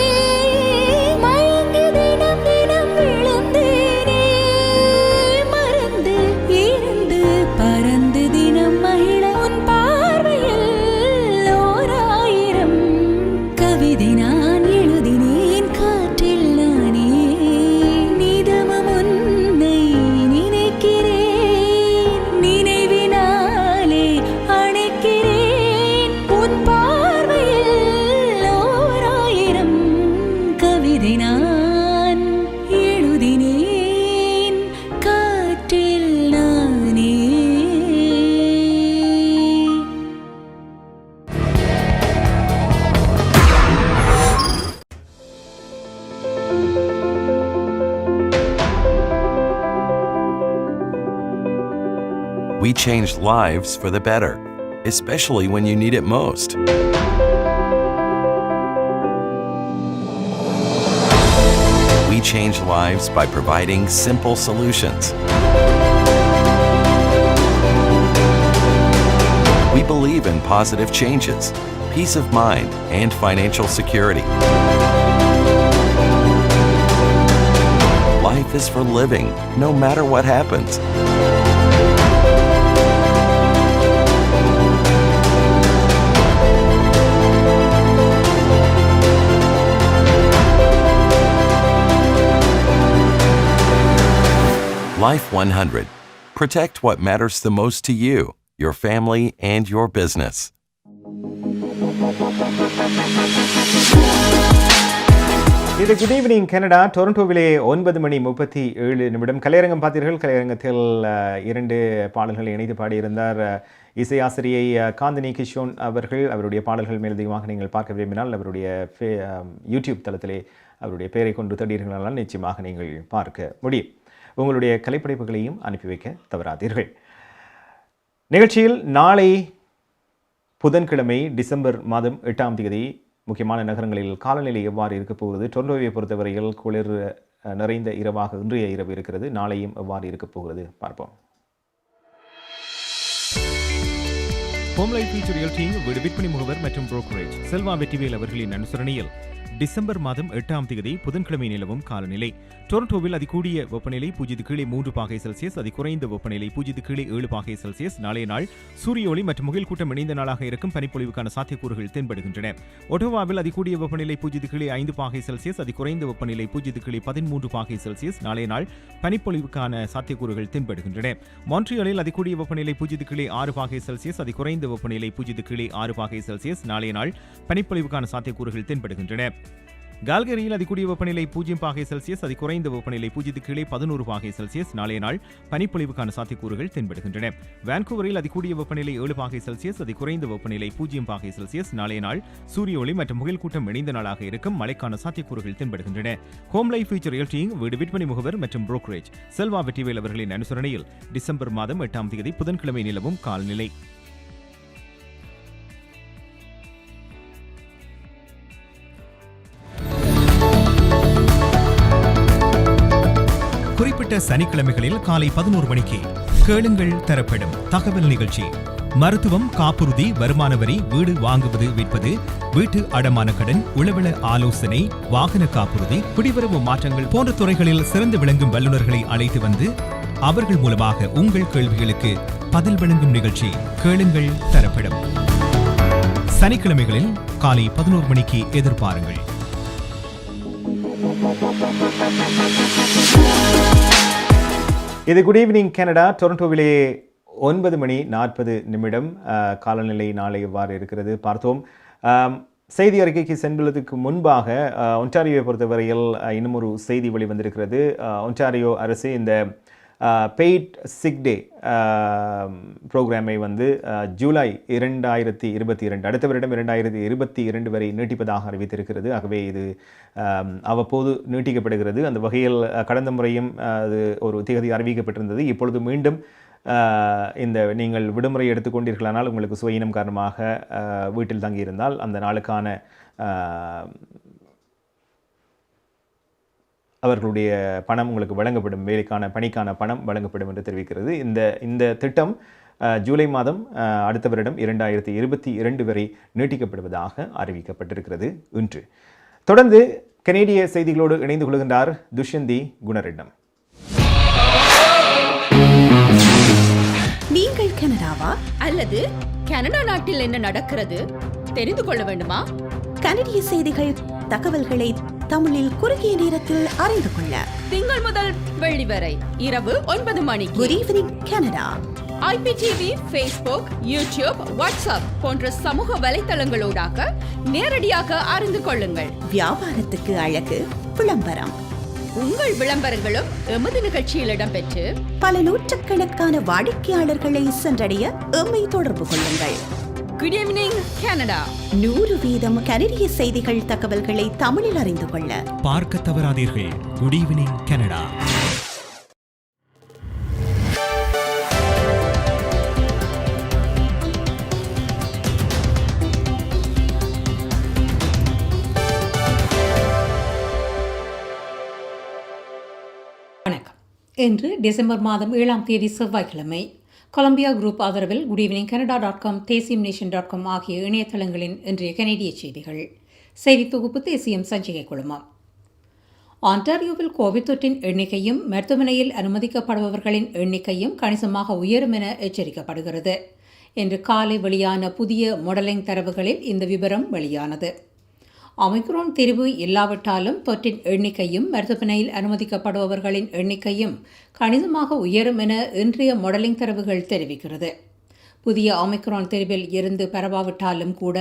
மயங்கி தினம் தினம் விழுந்தேனே, மறந்து இருந்து பறந்து தினம் மகிழ உன் பார்வையில் ஓராயிரம் கவிதை நான் எழுதினேன் காற்றில் நானே, நிதமும் உன்னை நினைக்கிறேன், நினைவினாலே அணைக்கிறேன், உன் பார்வையில் ஓராயிரம் கவிதை நான் எழுதினேன் காற்றில் நானே. We changed lives for the better, especially when you need it most. We change lives by providing simple solutions. We believe in positive changes, peace of mind, and financial security. Life is for living, no matter what happens. Life 100. Protect what matters the most to you, your family, and your business. இது good evening Canada. டொரண்டோவிலே 9:37 கலையரங்கம் பார்த்தீர்கள். கலையரங்கத்தில் 2 பாடல்களை இணைத்து பாடியிருந்தார் இசையாசிரியை Gandini Kishon அவர்கள். அவருடைய பாடல்கள் மேலதிகமாக நீங்கள் பார்க்க விரும்பினால் அவருடைய யூடியூப் தளத்திலே அவருடைய பெயரை கொண்டு தேடீர்களால் நிச்சயமாக நீங்கள் பார்க்க முடியும். உங்களுடைய கலைப்படைப்புகளையும் அனுப்பி வைக்க தவறாதீர்கள். நிகழ்ச்சியில் நாளை புதன்கிழமை டிசம்பர் மாதம் 8ஆம் தேதி முக்கியமான நகரங்களில் காலநிலை எவ்வாறு இருக்கப் போகிறது, டொரண்டோவை பொறுத்தவரையில் குளிர் நிறைந்த இரவாக இன்றைய இரவு இருக்கிறது, நாளையும் எவ்வாறு இருக்கப் போகிறது பார்ப்போம். ஹோம் லைஃப் ஃபியூச்சர் ரியல்டி வீடு விற்பனை முகவர் மற்றும் புரோக்கரேஜ் செல்வா வெற்றிவேல் அவர்களின் அனுசரணையில் டிசம்பர் மாதம் 8ஆம் தேதி புதன்கிழமை நிலவும் காலநிலை. டொரண்டோவில் அதிகூடிய வெப்பநிலை 0 கீழே 3 பாகை செல்சியஸ், அதிகுறைந்த வெப்பநிலை 0 கீழே 7 பாகை செல்சியஸ். நாளைய நாள் சூரிய ஒளி மற்றும் முகில் கூட்டம் இணைந்த நாளாக இருக்கும், பனிப்பொழிவுக்கான சாத்தியக்கூறுகள் தென்படுகின்றன. ஒட்டோவாவில் அதிகூடிய வெப்பநிலை 0 கீழே 5 பாகை செல்சியஸ், அதிகுறைந்த வெப்பநிலை 0 கீழே 13 பாகை செல்சியஸ். நாளைய நாள் பனிப்பொழிவுக்கான சாத்தியக்கூறுகள் தென்படுகின்றன. மான்ட்ரியாலில் அதிகூடிய வெப்பநிலை 0 கீழே 6 பாகை செல்சியஸ், அதிகுறைந்த வெப்பநிலை 0 கீழே 6 பாகை செல்சியஸ். நாளைய நாள் பனிப்பொழிவுக்கான சாத்தியக்கூறுகள் தென்படுகின்றன. கால்கரியில் அதிகூடிய வெப்பநிலை 0 பாகை செல்சியஸ், அதிகுறைந்த வெப்பநிலை 0 கீழே 11 பாகை செல்சியஸ். நாளைய நாள் பனிப்பொழிவுக்கான சாத்தியக்கூறுகள் தென்படுகின்றன. வான்கூவரில் அதிகூடிய வெப்பநிலை 7 பாகை செல்சியஸ், அதிகுறைந்த வெப்பநிலை 0 பாகை செல்சியஸ். நாளைய நாள் சூரிய ஒளி மற்றும் முகில் கூட்டம் இணைந்த நாளாக இருக்கும், மழைக்கான சாத்தியக்கூறுகள் தென்படுகின்றன. ஹோம் லைஃப் ஃபியூச்சர் ரியல்டி வீடு விற்பனை முகவர் மற்றும் புரோக்கரேஜ் செல்வா வெற்றிவேல் அவர்களின் அனுசரணையில் டிசம்பர் மாதம் 8ஆம் தேதி புதன்கிழமை நிலவும் காலநிலை. குறிப்பிட்ட சனிக்கிழமைகளில் காலை 11 மணிக்கு கேளுங்கள் தரப்படும் தகவல் நிகழ்ச்சி. மருத்துவம், காப்புறுதி, வருமான வரி, வீடு வாங்குவது விற்பது, வீட்டு அடமான கடன், உளவள ஆலோசனை, வாகன காப்புறுதி, குடிவரவு மாற்றங்கள் போன்ற துறைகளில் சிறந்து விளங்கும் வல்லுநர்களை அழைத்து வந்து அவர்கள் மூலமாக உங்கள் கேள்விகளுக்கு பதில் வழங்கும் நிகழ்ச்சி கேளுங்கள் தரப்படும். சனிக்கிழமைகளில் காலை 11 மணிக்கு எதிர்பாருங்கள். இது குட் ஈவினிங் கனடா. டொரண்டோவிலே 9:40 காலநிலை நாளை எவ்வாறு இருக்கிறது பார்த்தோம். செய்தி அறிக்கைக்கு செல்வதற்கு முன்பாக ஒன்டாரியோவை பொறுத்தவரையில் இன்னும் ஒரு செய்தி வெளிவந்திருக்கிறது. ஒன்டாரியோ அரசு இந்த பெய்ட் சிக் டே ப்ரோக்ராமை வந்து ஜூலை 2022 அடுத்த வருடம் 2022 வரை நீட்டிப்பதாக அறிவித்திருக்கிறது. ஆகவே இது அவ்வப்போது நீட்டிக்கப்படுகிறது. அந்த வகையில் கடந்த முறையும் அது ஒரு தேதி அறிவிக்கப்பட்டிருந்தது. இப்பொழுது மீண்டும் இந்த நீங்கள் விடுமுறை எடுத்துக்கொண்டீர்களானால் உங்களுக்கு சுயினம் காரணமாக வீட்டில் தங்கியிருந்தால் அந்த நாளுக்கான அவர்களுடைய பணம் உங்களுக்கு வழங்கப்படும், வேலைக்கான பணிக்கான பணம் வழங்கப்படும் என்று தெரிவிக்கிறது. இந்த திட்டம் ஜூலை மாதம் அடுத்த வருடம் 2022 வரை நீட்டிக்கப்படுவதாக அறிவிக்கப்பட்டிருக்கிறது இன்று. தொடர்ந்து கனேடிய செய்திகளோடு இணைந்து கொள்கின்றார் துஷ்யந்தி குணரெட்னம். நீங்கள் கனடாவா அல்லது கனடா நாட்டில் என்ன நடக்கிறது தெரிந்து கொள்ள வேண்டுமா? கனடிய செய்திகள், தகவல்களை தமிழில் குறுகிய நேரத்தில் அறிந்து கொள்ள திங்கள் முதல் வெள்ளி வரை இரவு 9 மணிக்கு good evening Canada IPTV, Facebook, YouTube, WhatsApp போன்ற சமூக வலைத்தளங்களூடாக நேரடியாக அறிந்து கொள்ளுங்கள். வியாபாரத்துக்கு அழகு விளம்பரம். உங்கள் விளம்பரங்களும் எமது நிகழ்ச்சியில் இடம்பெற்று பல நூற்றுக்கணக்கான வாடிக்கையாளர்களை சென்றடைய எம்மை தொடர்பு கொள்ளுங்கள். Good evening Canada. 100% கனடிய செய்திகள், தகவல்களை தமிழில் அறிந்து கொள்ள பார்க்க தவறாதீர்கள். Good evening Canada. வணக்கம். இன்று டிசம்பர் மாதம் 7ஆம் தேதி செவ்வாய்க்கிழமை. கொலம்பியா குரூப் ஆதரவில் குட் ஈவினிங் கனடா.com, தேசியம்நேஷன்.com ஆகிய இணையதளங்களின் இன்றைய கனேடிய செய்திகள். செய்தி தொகுப்பு தேசியம் சஞ்சிகை குழுமம். ஆன்டாரியோவில் கோவிட் தொற்றின் எண்ணிக்கையும் மருத்துவமனையில் அனுமதிக்கப்படுபவர்களின் எண்ணிக்கையும் கணிசமாக உயரும் என எச்சரிக்கப்படுகிறது. இன்று காலை வெளியான புதிய மாடலிங் தரவுகளில் இந்த விவரம் வெளியானது. ஒமிக்ரான் தெரிவு இல்லாவிட்டாலும் தொற்றின் எண்ணிக்கையும் மருத்துவமனையில் அனுமதிக்கப்படுபவர்களின் எண்ணிக்கையும் கணிசமாக உயரும் என இன்றைய மாடலிங் தரவுகள் தெரிவிக்கிறது. புதிய ஒமிக்ரான் தெரிவில் இருந்து பரவாவிட்டாலும் கூட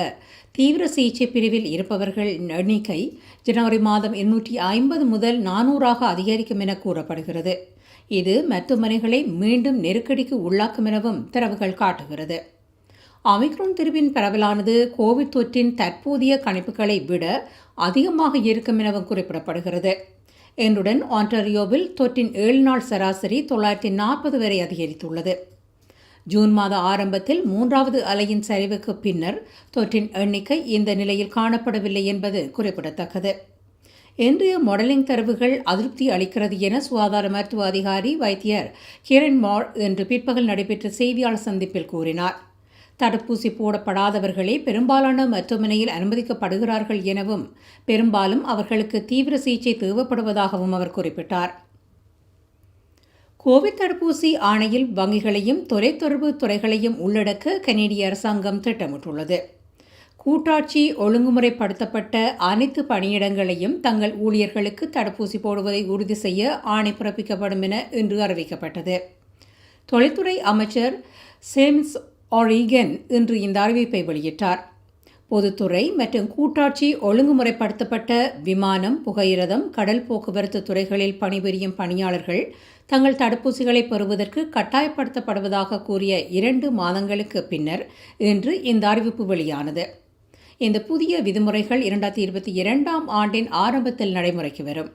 தீவிர சிகிச்சை பிரிவில் இருப்பவர்கள் எண்ணிக்கை ஜனவரி மாதம் 250 முதல் 400ஆக அதிகரிக்கும் என கூறப்படுகிறது. இது மருத்துவமனைகளை மீண்டும் நெருக்கடிக்கு உள்ளாக்கும் எனவும் தரவுகள் காட்டுகிறது. ஒமிக்ரான் தெரிவின் பரவலானது கோவிட் தொற்றின் தற்போதைய கணிப்புகளை விட அதிகமாக இருக்கும் எனவும் குறிப்பிடப்படுகிறது. இன்றுடன் ஆன்டாரியோவில் தொற்றின் 7 நாள் சராசரி 940 வரை அதிகரித்துள்ளது. ஜூன் மாத ஆரம்பத்தில் 3வது அலையின் சரிவுக்கு பின்னர் தொற்றின் எண்ணிக்கை இந்த நிலையில் காணப்படவில்லை என்பது குறிப்பிடத்தக்கது. இன்றைய மாடலிங் தரவுகள் அதிருப்தி அளிக்கிறது என சுகாதார மருத்துவ அதிகாரி வைத்தியர் கீரன் இன்று பிற்பகல் நடைபெற்ற செய்தியாளர் சந்திப்பில் கூறினார். தடுப்பூசி போடப்படாதவர்களே பெரும்பாலான மருத்துவமனையில் அனுமதிக்கப்படுகிறார்கள் எனவும் பெரும்பாலும் அவர்களுக்கு தீவிர சிகிச்சை தேவைப்படுவதாகவும் அவர் குறிப்பிட்டார். கோவிட் தடுப்பூசி ஆணையில் வங்கிகளையும் தொலைத்தொடர்பு துறைகளையும் உள்ளடக்க கனேடிய அரசாங்கம் திட்டமிட்டுள்ளது. கூட்டாட்சி ஒழுங்குமுறைப்படுத்தப்பட்ட அனைத்து பணியிடங்களையும் தங்கள் ஊழியர்களுக்கு தடுப்பூசி போடுவதை உறுதி செய்ய ஆணை பிறப்பிக்கப்படும் என இன்று அறிவிக்கப்பட்டது. தொழில்துறை அமைச்சர் சேம்ஸ் ஆரிகன் இன்று இந்த அறிவிப்பை வெளியிட்டார். பொதுத்துறை மற்றும் கூட்டாட்சி ஒழுங்குமுறைப்படுத்தப்பட்ட விமானம், புகையிரதம், கடல் போக்குவரத்து துறைகளில் பணிபுரியும் பணியாளர்கள் தங்கள் தடுப்பூசிகளை பெறுவதற்கு கட்டாயப்படுத்தப்படுவதாக கூறிய 2 மாதங்களுக்கு பின்னர் இன்று இந்த அறிவிப்பு வெளியானது. இந்த புதிய விதிமுறைகள் 2022ஆம் ஆண்டின் ஆரம்பத்தில் நடைமுறைக்கு வரும்.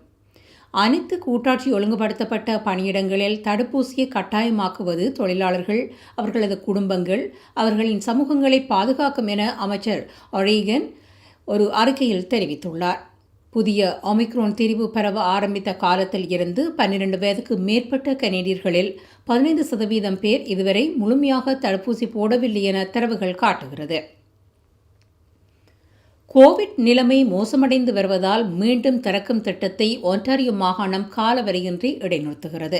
அனைத்து கூட்டாட்சி ஒழுங்குபடுத்தப்பட்ட பணியிடங்களில் தடுப்பூசியை கட்டாயமாக்குவது தொழிலாளர்கள், அவர்களது குடும்பங்கள், அவர்களின் சமூகங்களை பாதுகாக்கும் என அமைச்சர் ஒரேகன் ஒரு அறிக்கையில் தெரிவித்துள்ளார். புதிய ஒமிக்ரான் திரிவு பரவ ஆரம்பித்த காலத்தில் இருந்து 12 வயதுக்கு மேற்பட்ட கனேடியர்களில் 15% பேர் இதுவரை முழுமையாக தடுப்பூசி போடவில்லை என தரவுகள் காட்டுகிறது. கோவிட் நிலைமை மோசமடைந்து வருவதால் மீண்டும் திறக்கும் திட்டத்தை ஒன்டாரியோ மாகாணம் காலவரையின்றி இடைநிறுத்துகிறது.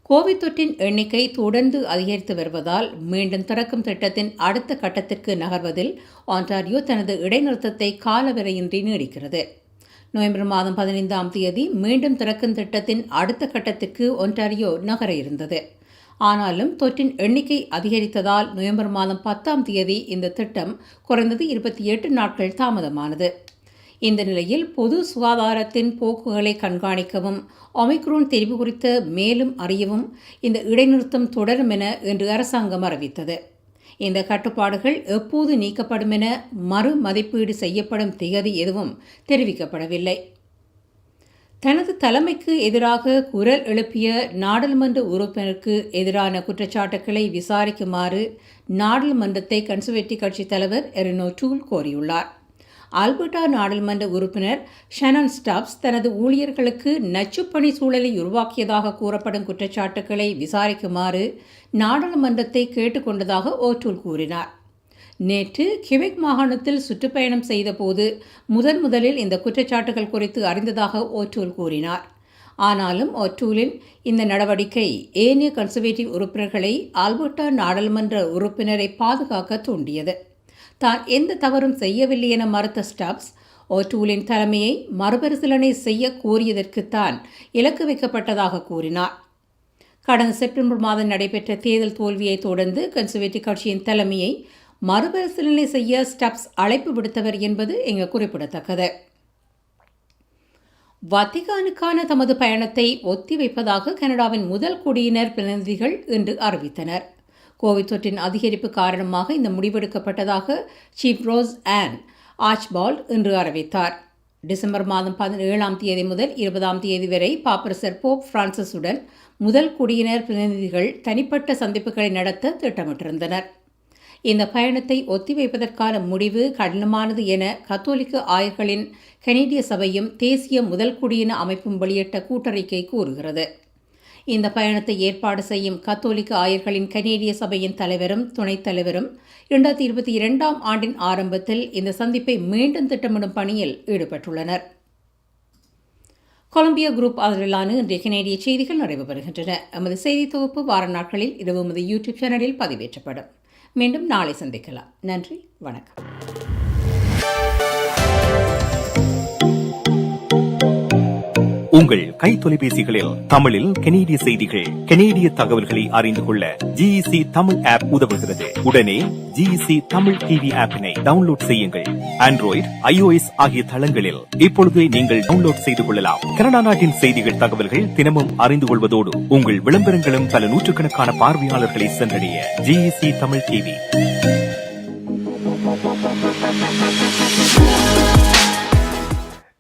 கோவிட் தொற்றின் எண்ணிக்கை தொடர்ந்து அதிகரித்து வருவதால் மீண்டும் திறக்கும் திட்டத்தின் அடுத்த கட்டத்திற்கு நகர்வதில் ஒன்டாரியோ தனது இடைநிறுத்தத்தை காலவரையின்றி நீடிக்கிறது. நவம்பர் மாதம் 15ஆம் தேதி மீண்டும் திறக்கும் திட்டத்தின் அடுத்த கட்டத்திற்கு ஒன்டாரியோ நகர இருந்தது. ஆனாலும் தொற்றின் எண்ணிக்கை அதிகரித்ததால் நவம்பர் மாதம் 10ஆம் தேதி இந்த திட்டம் குறைந்தது 28 நாட்கள் தாமதமானது. இந்த நிலையில் பொது சுகாதாரத்தின் போக்குகளை கண்காணிக்கவும் ஒமிக்ரோன் தெரிவு குறித்து மேலும் அறியவும் இந்த இடைநிறுத்தம் தொடரும் என இன்று அரசாங்கம் அறிவித்தது. இந்த கட்டுப்பாடுகள் எப்போது நீக்கப்படும் என மறுமதிப்பீடு செய்யப்படும் திகதி எதுவும் தெரிவிக்கப்படவில்லை. தனது தலைமைக்கு எதிராக குரல் எழுப்பிய நாடாளுமன்ற உறுப்பினருக்கு எதிரான குற்றச்சாட்டுக்களை விசாரிக்குமாறு நாடாளுமன்றத்தை கன்சர்வேட்டிவ் கட்சித் தலைவர் எரினோ டூல் கோரியுள்ளார். ஆல்பர்டா நாடாளுமன்ற உறுப்பினர் ஷனன் ஸ்டப்ஸ் தனது ஊழியர்களுக்கு நச்சுப்பணி சூழலை உருவாக்கியதாக கூறப்படும் குற்றச்சாட்டுக்களை விசாரிக்குமாறு நாடாளுமன்றத்தை கேட்டுக்கொண்டதாக ஓட்டூல் கூறினார். நேற்று கியூபெக் மாகாணத்தில் சுற்றுப்பயணம் செய்தபோது முதலில் இந்த குற்றச்சாட்டுகள் குறித்து அறிந்ததாக ஓட்டூல் கூறினார். ஆனாலும் ஓட்டூலின் இந்த நடவடிக்கை ஏனைய கன்சர்வேட்டிவ் உறுப்பினர்களை ஆல்பர்டா நாடாளுமன்ற உறுப்பினரை பாதுகாக்க தூண்டியது. தான் எந்த தவறும் செய்யவில்லை என மறுத்த ஸ்டப்ஸ் ஓட்டூலின் தலைமையை மறுபரிசீலனை செய்ய கோரியதற்குத்தான் இலக்கு வைக்கப்பட்டதாக கூறினார். கடந்த செப்டம்பர் மாதம் நடைபெற்ற தேர்தல் தோல்வியை தொடர்ந்து கன்சர்வேட்டிவ் கட்சியின் தலைமையை மறுபரிசீலனை செய்ய ஸ்டப்ஸ் அழைப்பு விடுத்தவர் என்பது இங்கு குறிப்பிடத்தக்கது. வத்திகானுக்கான தமது பயணத்தை ஒத்திவைப்பதாக கனடாவின் முதல் குடியினர் பிரதிநிதிகள் இன்று அறிவித்தனர். கோவிட் தொற்றின் அதிகரிப்பு காரணமாக இந்த முடிவெடுக்கப்பட்டதாக சீஃப் ரோஸ் ஆன் ஆர்ச்பால்ட் இன்று அறிவித்தார். டிசம்பர் மாதம் 17 முதல் 20 வரை பாப்பரசர் போப் பிரான்சிஸுடன் முதல் குடியினர் பிரதிநிதிகள் தனிப்பட்ட சந்திப்புகளை நடத்த திட்டமிட்டிருந்தனர். இந்த பயணத்தை ஒத்திவைப்பதற்கான முடிவு கடினமானது என கத்தோலிக்க ஆயர்களின் கனேடிய சபையும் தேசிய முதல் குடியின அமைப்பும் வெளியிட்ட கூட்டறிக்கை கூறுகிறது. இந்த பயணத்தை ஏற்பாடு செய்யும் கத்தோலிக்க ஆயர்களின் கனேடிய சபையின் தலைவரும் துணைத் தலைவரும் 2022 ஆண்டின் ஆரம்பத்தில் இந்த சந்திப்பை மீண்டும் திட்டமிடும் பணியில் ஈடுபட்டுள்ளனர். கொலம்பியா குரூப் ஆதரவிலான இன்றைய கனேடிய செய்திகள் நிறைவு பெறுகின்றன. எமது செய்தி தொகுப்பு வார நாட்களில் இரவு எமது யூடியூப் சேனலில் பதிவேற்றப்படும். மீண்டும் நாளை சந்திக்கலாம். நன்றி, வணக்கம். உங்கள் கை தொலைபேசிகளில் தமிழில் கனேடிய செய்திகள், கனேடிய தகவல்களை அறிந்து கொள்ள GEC தமிழ் ஆப் உதவுகிறது. உடனே GEC தமிழ் டிவி ஆப்பினை டவுன்லோட் செய்யுங்கள். ஆண்ட்ராய்டு, iOS ஆகிய தளங்களில் இப்பொழுதே நீங்கள் டவுன்லோட் செய்து கொள்ளலாம். கனடா நாட்டின் செய்திகள், தகவல்கள் தினமும் அறிந்து கொள்வதோடு உங்கள் விளம்பரங்களும் பல நூற்றுக்கணக்கான பார்வையாளர்களை சென்றடைய GEC தமிழ் டிவி.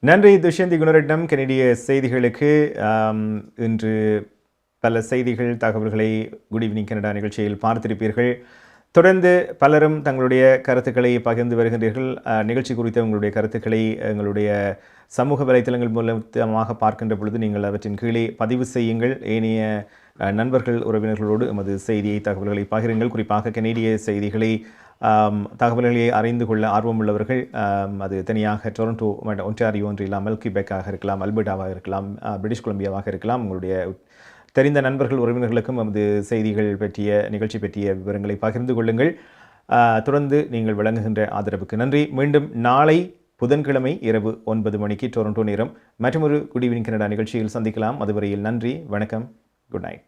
நன்றி துஷ்யந்தி குணரட்னம். கனேடிய செய்திகளுக்கு இன்று பல செய்திகள், தகவல்களை குட் ஈவினிங் கனடா நிகழ்ச்சியில் பார்த்திருப்பீர்கள். தொடர்ந்து பலரும் தங்களுடைய கருத்துக்களை பகிர்ந்து வருகின்றீர்கள். நிகழ்ச்சி குறித்த உங்களுடைய கருத்துக்களை எங்களுடைய சமூக வலைத்தளங்கள் மூலமாக பார்க்கின்ற பொழுது நீங்கள் அவற்றின் கீழே பதிவு செய்யுங்கள். ஏனைய நண்பர்கள், உறவினர்களோடு எமது செய்தியை, தகவல்களை பகிருங்கள். குறிப்பாக கனேடிய செய்திகளை, தகவல்களை அறிந்து கொள்ள ஆர்வமுள்ளவர்கள் அது தனியாக டொரண்டோ, ஒன்டாரியோ ஒன்று இல்லாமல் கியூபெக்காக இருக்கலாம், அல்பர்டாவாக இருக்கலாம், பிரிட்டிஷ் கொலம்பியாவாக இருக்கலாம். உங்களுடைய தெரிந்த நண்பர்கள், உறவினர்களுக்கும் நமது செய்திகள் பற்றிய, நிகழ்ச்சி பற்றிய விவரங்களை பகிர்ந்து கொள்ளுங்கள். தொடர்ந்து நீங்கள் வழங்குகின்ற ஆதரவுக்கு நன்றி. மீண்டும் நாளை புதன்கிழமை இரவு 9 மணிக்கு டொரண்டோ நேரம் மற்றொரு குட் ஈவினிங் கனடா நிகழ்ச்சியில் சந்திக்கலாம். அதுவரையில் நன்றி, வணக்கம், குட் நைட்.